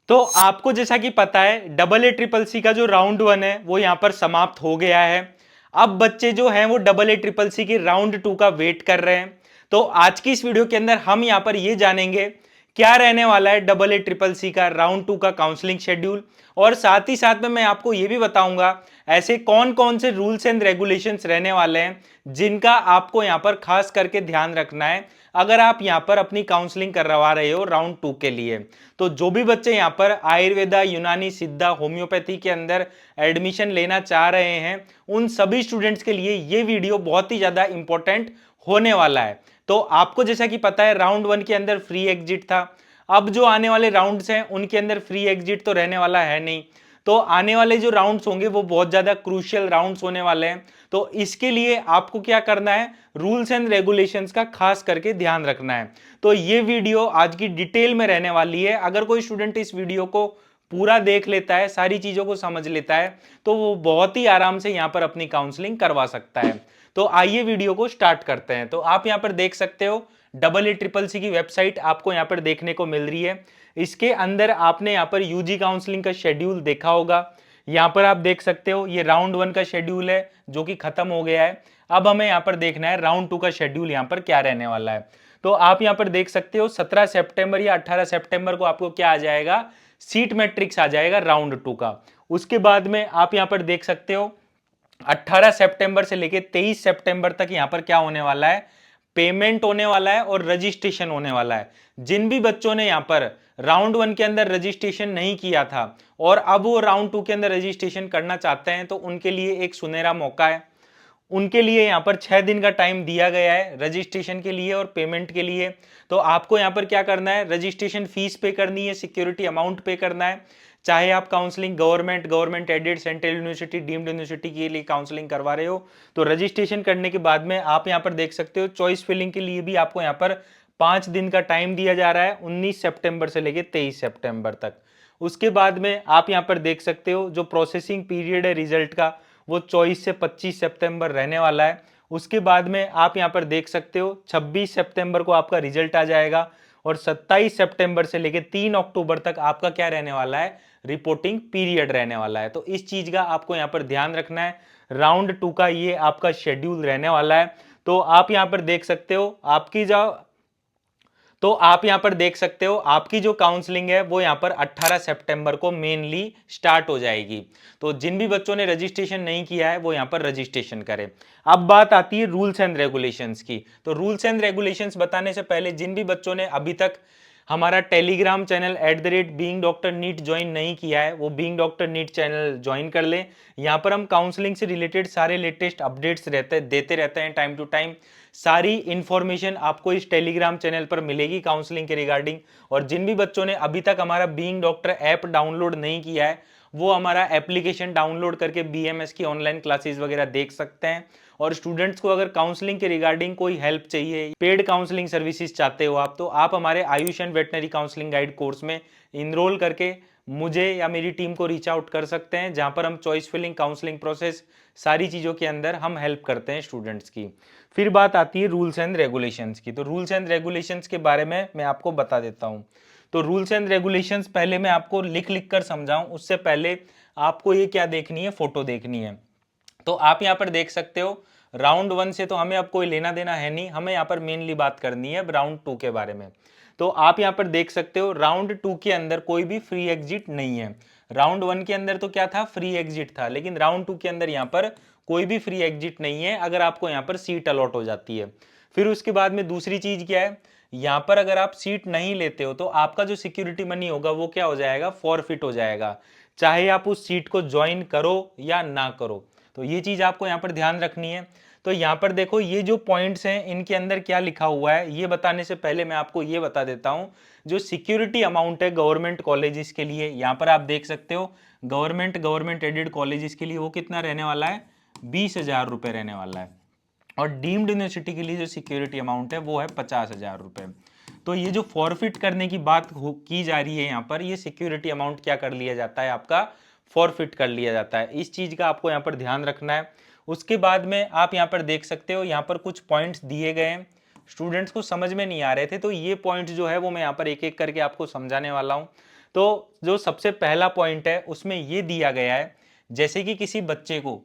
तो आपको जैसा कि पता है डबल ए ट्रिपल सी का जो राउंड 1 है वो यहां पर समाप्त हो गया है। अब बच्चे जो हैं वो डबल ए ट्रिपल सी के राउंड 2 का वेट कर रहे हैं। तो आज की इस वीडियो के अंदर हम यहां पर ये जानेंगे क्या रहने वाला है डबल ए ट्रिपल सी का राउंड 2 का काउंसलिंग शेड्यूल, और साथ ही साथ में मैं आपको ये भी बताऊंगा ऐसे कौन कौन से रूल्स एंड रेगुलेशंस रहने वाले हैं जिनका आपको यहां पर खास करके ध्यान रखना है अगर आप यहां पर अपनी काउंसलिंग करवा रहे हो राउंड 2 के लिए। तो जो भी बच्चे यहां पर आयुर्वेदा, यूनानी, सिद्धा, होम्योपैथी के अंदर एडमिशन लेना चाह रहे हैं उन सभी स्टूडेंट्स के लिए ये वीडियो बहुत ही ज्यादा इंपॉर्टेंट होने वाला है। तो आपको जैसा कि पता है राउंड 1 के अंदर फ्री एग्जिट था। अब जो आने वाले राउंड्स हैं उनके अंदर फ्री एग्जिट तो रहने वाला है नहीं। तो आने वाले जो राउंड्स होंगे वो बहुत ज्यादा क्रूशियल राउंड्स होने वाले हैं। तो इसके लिए आपको क्या करना है, रूल्स एंड रेगुलेशंस का खास करके ध्यान रखना है। तो ये वीडियो आज की डिटेल में रहने वाली है। अगर कोई स्टूडेंट इस वीडियो को पूरा देख लेता है, सारी चीजों को समझ लेता है, तो वो बहुत ही आराम से यहां पर अपनी काउंसलिंग करवा सकता है। तो आइए वीडियो को स्टार्ट करते हैं। तो आप यहां पर देख सकते हो डबल ए ट्रिपल सी की वेबसाइट आपको यहां पर देखने को मिल रही है। इसके अंदर आपने यहां पर यूजी काउंसलिंग का शेड्यूल देखा होगा। यहां पर आप देख सकते हो ये राउंड 1 का शेड्यूल है जो कि खत्म हो गया है। अब हमें यहां पर देखना है राउंड 2 का शेड्यूल यहां पर क्या रहने वाला है। तो आप यहां पर देख सकते हो 17 सितंबर या 18 सितंबर को आपको क्या आ जाएगा, सीट मैट्रिक्स आ जाएगा राउंड 2 का। उसके बाद में आप यहां पर देख सकते हो 18 सितंबर से लेके 23 सितंबर तक यहां पर क्या होने वाला है, पेमेंट होने वाला है और रजिस्ट्रेशन होने वाला है। जिन भी बच्चों ने यहां पर राउंड 1 के अंदर रजिस्ट्रेशन नहीं किया था और अब वो राउंड 2 के अंदर रजिस्ट्रेशन करना चाहते हैं तो उनके लिए एक सुनहरा मौका है। उनके लिए यहां पर 6 दिन का टाइम दिया गया है रजिस्ट्रेशन के लिए और पेमेंट के लिए। तो आपको यहां पर क्या करना है, रजिस्ट्रेशन फीस पे करनी है, सिक्योरिटी अमाउंट पे करना है। चाहे आप counselling government aided central university, deemed university के लिए काउंसलिंग करवा रहे हो तो रजिस्ट्रेशन करने के बाद में आप यहां पर देख सकते हो चॉइस फिलिंग के लिए भी आपको यहां पर 5 दिन का टाइम दिया जा रहा है, 19 सितंबर से लेकर 23 सितंबर तक। उसके बाद में आप यहां पर देख सकते हो जो प्रोसेसिंग पीरियड है रिजल्ट का वो 24 से 25 सितंबर रहने वाला है। उसके बाद में आप यहां पर देख सकते हो 26 सितंबर को आपका रिजल्ट आ जाएगा और 27 सितंबर से लेकर 3 अक्टूबर तक आपका क्या रहने वाला है, रिपोर्टिंग पीरियड रहने वाला है। तो इस चीज का आपको यहां पर ध्यान रखना है। राउंड 2 का ये आपका शेड्यूल रहने वाला है। तो आप यहां पर देख सकते हो आपकी जो काउंसलिंग है वो यहां पर 18 सितंबर को मेनली स्टार्ट हो जाएगी। तो जिन भी बच्चों ने रजिस्ट्रेशन नहीं किया है वो यहां पर रजिस्ट्रेशन करें। अब बात आती है रूल्स एंड रेगुलेशंस की। तो रूल्स एंड रेगुलेशंस बताने से पहले जिन भी बच्चों ने अभी तक हमारा Telegram channel @being doctor NEET join नहीं किया है वो being doctor NEET channel join कर ले। यहाँ पर हम काउंसलिंग से रिलेटेड सारे लेटेस्ट अपडेट्स देते रहते हैं टाइम टू टाइम। सारी इंफॉर्मेशन आपको इस टेलीग्राम चैनल पर मिलेगी काउंसलिंग के रिगार्डिंग। और जिन भी बच्चों ने अभी तक हमारा बीइंग डॉक्टर ऐप डाउनलोड नहीं किया है वो हमारा एप्लीकेशन डाउनलोड करके बीएमएस की ऑनलाइन क्लासेस वगैरह देख सकते हैं। और स्टूडेंट्स को अगर काउंसलिंग के रिगार्डिंग कोई हेल्प चाहिए, पेड काउंसलिंग सर्विसेज चाहते हो आप, तो आप हमारे Ayush and veterinary counselling guide course में इनरोल करके मुझे या मेरी टीम को रीच आउट कर सकते हैं, जहां पर हम चॉइस फिलिंग, काउंसलिंग प्रोसेस, सारी चीजों के अंदर हम हेल्प करते हैं स्टूडेंट्स की। फिर बात आती है रूल्स एंड रेगुलेशंस की। तो रूल्स एंड रेगुलेशंस के बारे में मैं आपको बता देता हूं। तो रूल्स एंड रेगुलेशंस पहले मैं आपको लिख लिख कर समझाऊं उससे पहले आपको ये क्या देखनी है, फोटो देखनी है। तो आप यहां पर देख सकते हो राउंड 1 से तो हमें अब कोई लेना देना है नहीं, हमें यहां पर मेनली बात करनी है अब राउंड 2 के बारे में। तो आप यहां पर देख सकते हो राउंड 2 के अंदर कोई भी फ्री एग्जिट नहीं है। राउंड 1 के अंदर तो क्या था, फ्री एग्जिट था, लेकिन राउंड 2 के अंदर यहां पर कोई भी फ्री एग्जिट नहीं है अगर आपको यहां पर सीट अलॉट हो जाती है। फिर उसके बाद में दूसरी चीज क्या है, यहां पर अगर आप सीट नहीं लेते हो तो आपका जो सिक्योरिटी मनी होगा वो क्या हो जाएगा, फॉरफिट हो जाएगा, चाहे आप उस सीट को ज्वाइन करो या ना करो। तो ये चीज आपको यहां पर ध्यान रखनी है। तो यहां पर देखो ये जो पॉइंट्स हैं इनके अंदर क्या लिखा हुआ है ये बताने से पहले मैं आपको ये बता देता हूं। जो सिक्योरिटी अमाउंट है गवर्नमेंट कॉलेजेस के लिए, यहां पर आप देख सकते हो गवर्नमेंट एडेड कॉलेजेस के लिए वो कितना रहने वाला है, 20,000 रुपए रहने वाला है। और डीम्ड यूनिवर्सिटी के लिए जो सिक्योरिटी अमाउंट है वो है 50,000 रुपए। तो ये जो फॉरफिट करने की बात की जा रही है यहाँ पर, ये सिक्योरिटी अमाउंट क्या कर लिया जाता है, आपका फॉरफिट कर लिया जाता है। इस चीज का आपको यहाँ पर ध्यान रखना है। उसके बाद में आप यहाँ पर देख सकते हो यहाँ पर कुछ पॉइंट्स दिए गए हैं, स्टूडेंट्स को समझ में नहीं आ रहे थे तो ये पॉइंट्स जो है वो मैं यहाँ पर एक एक करके आपको समझाने वाला हूँ। तो जो सबसे पहला पॉइंट है उसमें ये दिया गया है, जैसे कि किसी बच्चे को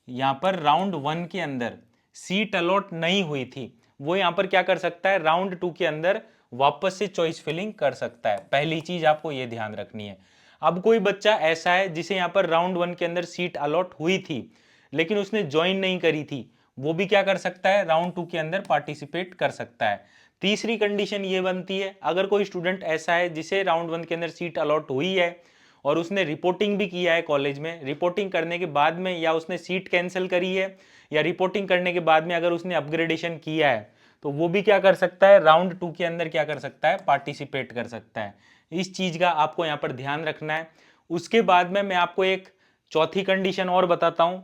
यहाँ पर राउंड 1 के अंदर सीट अलॉट नहीं हुई थी, वो यहाँ पर क्या कर सकता है, राउंड 2 के अंदर वापस से चॉइस फिलिंग कर सकता है। पहली चीज आपको ये ध्यान रखनी है। अब कोई बच्चा ऐसा है जिसे यहाँ पर राउंड 1 के अंदर सीट अलॉट हुई थी लेकिन उसने ज्वाइन नहीं करी थी, वो भी क्या कर सकता है, राउंड 2 के अंदर पार्टिसिपेट कर सकता है। तीसरी कंडीशन ये बनती है, अगर कोई स्टूडेंट ऐसा है जिसे राउंड 1 के अंदर सीट अलॉट हुई है और उसने रिपोर्टिंग भी किया है कॉलेज में, रिपोर्टिंग करने के बाद में या उसने सीट कैंसिल करी है या रिपोर्टिंग करने के बाद में अगर उसने अपग्रेडेशन किया है, तो वो भी क्या कर सकता है, राउंड 2 के अंदर क्या कर सकता है, पार्टिसिपेट कर सकता है। इस चीज का आपको यहां पर ध्यान रखना है। उसके बाद में मैं आपको एक चौथी कंडीशन और बताता हूं।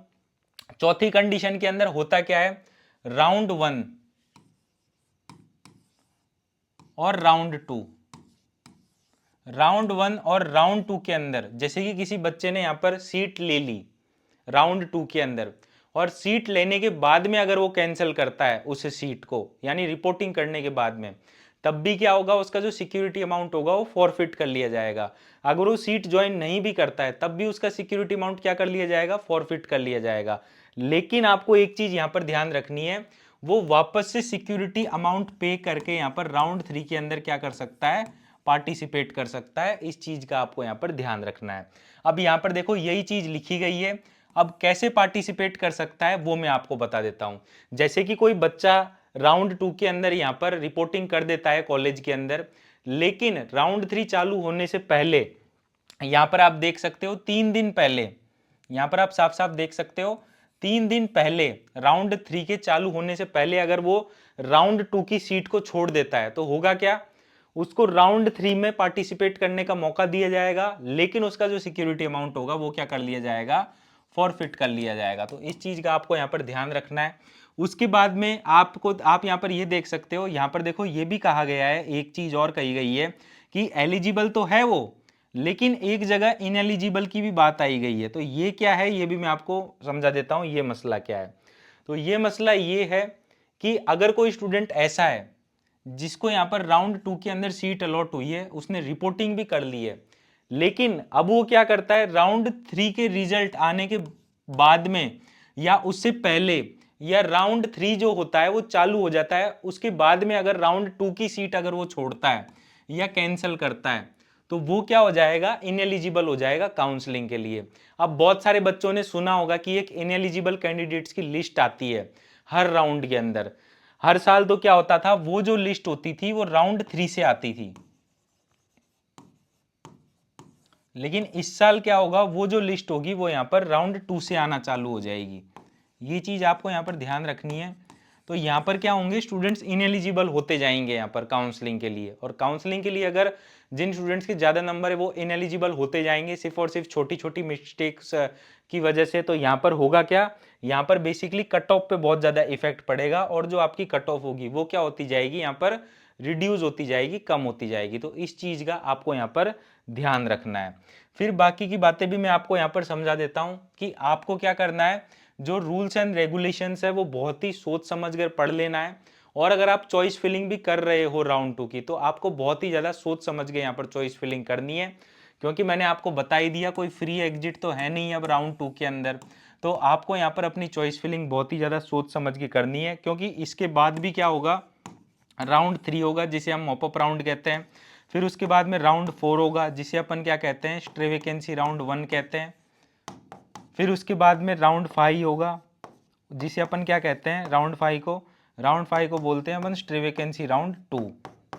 चौथी कंडीशन के अंदर होता क्या है, राउंड 1 और राउंड 2, राउंड 1 और राउंड 2 के अंदर जैसे कि किसी बच्चे ने यहां पर सीट ले ली राउंड 2 के अंदर, और सीट लेने के बाद में अगर वो कैंसिल करता है उस सीट को, यानी रिपोर्टिंग करने के बाद में, तब भी क्या होगा, उसका जो सिक्योरिटी अमाउंट होगा वो फॉरफिट कर लिया जाएगा। अगर वो सीट ज्वाइन नहीं भी करता है तब भी उसका सिक्योरिटी अमाउंट क्या कर लिया जाएगा, फॉरफिट कर लिया जाएगा। लेकिन आपको एक चीज यहां पर ध्यान रखनी है, वो वापस से सिक्योरिटी अमाउंट पे करके यहां पर राउंड 3 के अंदर क्या कर सकता है, पार्टिसिपेट कर सकता है। इस चीज का आपको यहां पर ध्यान रखना है। अब यहां पर देखो यही चीज लिखी गई है, अब कैसे पार्टिसिपेट कर सकता है वो मैं आपको बता देता हूं। जैसे कि कोई बच्चा राउंड 2 के अंदर यहां पर रिपोर्टिंग कर देता है कॉलेज के अंदर, लेकिन राउंड 3 चालू होने से पहले यहां पर आप देख सकते हो 3 दिन पहले, यहां पर आप साफ साफ देख सकते हो 3 दिन पहले राउंड 3 के चालू होने से पहले अगर वो राउंड 2 की सीट को छोड़ देता है तो होगा क्या, उसको राउंड 3 में पार्टिसिपेट करने का मौका दिया जाएगा, लेकिन उसका जो सिक्योरिटी अमाउंट होगा वो क्या कर लिया जाएगा, फॉरफिट कर लिया जाएगा। तो इस चीज का आपको यहाँ पर ध्यान रखना है। उसके बाद में आप यहाँ पर ये देख सकते हो, यहाँ पर देखो ये भी कहा गया है, एक चीज और कही गई है कि एलिजिबल तो है वो, लेकिन एक जगह इनएलिजिबल की भी बात आई गई है। तो ये क्या है, ये भी मैं आपको समझा देता हूं ये मसला क्या है। तो ये मसला ये है कि अगर कोई स्टूडेंट ऐसा है जिसको यहाँ पर राउंड 2 के अंदर सीट अलॉट हुई है, उसने रिपोर्टिंग भी कर ली है, लेकिन अब वो क्या करता है, राउंड 3 के रिजल्ट आने के बाद में या उससे पहले या राउंड 3 जो होता है वो चालू हो जाता है, उसके बाद में अगर राउंड 2 की सीट अगर वो छोड़ता है या कैंसिल करता है तो वो क्या हो जाएगा, इनएलिजिबल हो जाएगा काउंसलिंग के लिए। अब बहुत सारे बच्चों ने सुना होगा कि एक इनएलिजिबल कैंडिडेट्स की लिस्ट आती है हर राउंड के अंदर। हर साल तो क्या होता था, वो जो लिस्ट होती थी वो राउंड 3 से आती थी, लेकिन इस साल क्या होगा, वो जो लिस्ट होगी वो यहाँ पर राउंड 2 से आना चालू हो जाएगी। ये चीज आपको यहाँ पर ध्यान रखनी है। तो यहाँ पर क्या होंगे, स्टूडेंट्स इनएलिजिबल होते जाएंगे यहाँ पर काउंसलिंग के लिए, और काउंसलिंग के लिए अगर जिन स्टूडेंट्स के ज्यादा नंबर है वो इनएलिजिबल होते जाएंगे सिर्फ और सिर्फ छोटी छोटी मिस्टेक्स की वजह से, तो यहाँ पर होगा क्या, यहाँ पर बेसिकली कट ऑफ पे बहुत ज्यादा इफेक्ट पड़ेगा, और जो आपकी कट ऑफ होगी वो क्या होती जाएगी, यहाँ पर रिड्यूस होती जाएगी, कम होती जाएगी। तो इस चीज का आपको यहाँ पर ध्यान रखना है। फिर बाकी की बातें भी मैं आपको यहाँ पर समझा देता हूँ कि आपको क्या करना है, जो रूल्स एंड रेगुलेशंस है वो बहुत ही सोच समझ कर पढ़ लेना है। और अगर आप चॉइस फिलिंग भी कर रहे हो राउंड 2 की, तो आपको बहुत ही ज्यादा सोच समझ के यहाँ पर चॉइस फिलिंग करनी है, क्योंकि मैंने आपको बता ही दिया कोई फ्री एग्जिट तो है नहीं अब राउंड 2 के अंदर। तो आपको यहाँ पर अपनी चॉइस फिलिंग बहुत ही ज्यादा सोच समझ के करनी है, क्योंकि इसके बाद भी क्या होगा, राउंड 3 होगा जिसे हम मॉपअप राउंड कहते हैं। फिर उसके बाद में राउंड 4 होगा जिसे अपन क्या कहते हैं, स्ट्रे वैकेंसी राउंड 1 कहते हैं। फिर उसके बाद में राउंड 5 होगा जिसे अपन क्या कहते हैं, राउंड 5 को बोलते हैं अपन स्ट्रे वैकेंसी राउंड 2,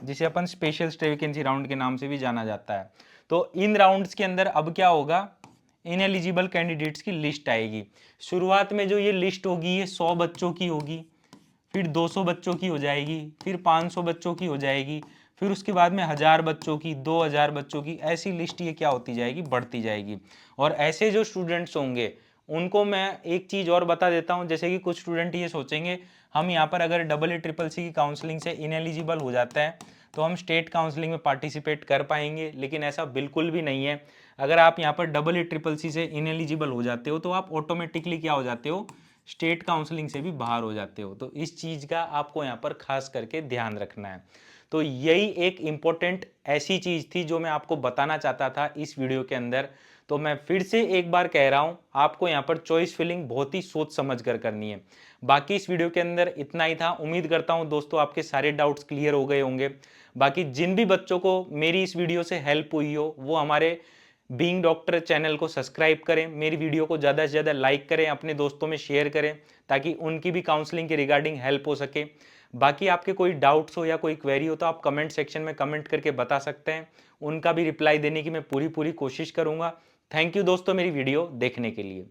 जिसे अपन स्पेशल स्ट्रे वैकेंसी राउंड के नाम से भी जाना जाता है। तो इन राउंड्स के अंदर अब क्या होगा, इनएलिजिबल कैंडिडेट्स की लिस्ट आएगी। शुरुआत में जो ये लिस्ट होगी ये 100 बच्चों की होगी, फिर 200 बच्चों की हो जाएगी, फिर 500 बच्चों की हो जाएगी, फिर उसके बाद में 1000 बच्चों की, 2000 बच्चों की, ऐसी लिस्ट ये क्या होती जाएगी, बढ़ती जाएगी। और ऐसे जो स्टूडेंट्स होंगे उनको मैं एक चीज और बता देता हूं, जैसे कि कुछ स्टूडेंट ये सोचेंगे हम यहाँ पर अगर AA की काउंसलिंग से इनएलिजिबल हो जाते हैं तो हम स्टेट काउंसलिंग में पार्टिसिपेट कर पाएंगे, लेकिन ऐसा बिल्कुल भी नहीं है। अगर आप यहाँ पर AA से इनएलिजिबल हो जाते हो तो आप ऑटोमेटिकली क्या हो जाते हो, स्टेट काउंसलिंग से भी बाहर हो जाते हो। तो इस चीज का आपको यहाँ पर खास करके ध्यान रखना है। तो यही एक इम्पोर्टेंट ऐसी चीज़ थी जो मैं आपको बताना चाहता था इस वीडियो के अंदर। तो मैं फिर से एक बार कह रहा हूं, आपको यहां पर चॉइस फिलिंग बहुत ही सोच समझ कर करनी है। बाकी इस वीडियो के अंदर इतना ही था। उम्मीद करता हूं दोस्तों आपके सारे डाउट्स क्लियर हो गए होंगे। बाकी जिन भी बच्चों को मेरी इस वीडियो से हेल्प हुई हो वो हमारे बीइंग डॉक्टर चैनल को सब्सक्राइब करें, मेरी वीडियो को ज़्यादा से ज़्यादा लाइक करें, अपने दोस्तों में शेयर करें ताकि उनकी भी काउंसलिंग के रिगार्डिंग हेल्प हो सके। बाकी आपके कोई डाउट्स हो या कोई क्वेरी हो तो आप कमेंट सेक्शन में कमेंट करके बता सकते हैं, उनका भी रिप्लाई देने की मैं पूरी पूरी कोशिश करूंगा। थैंक यू दोस्तों मेरी वीडियो देखने के लिए।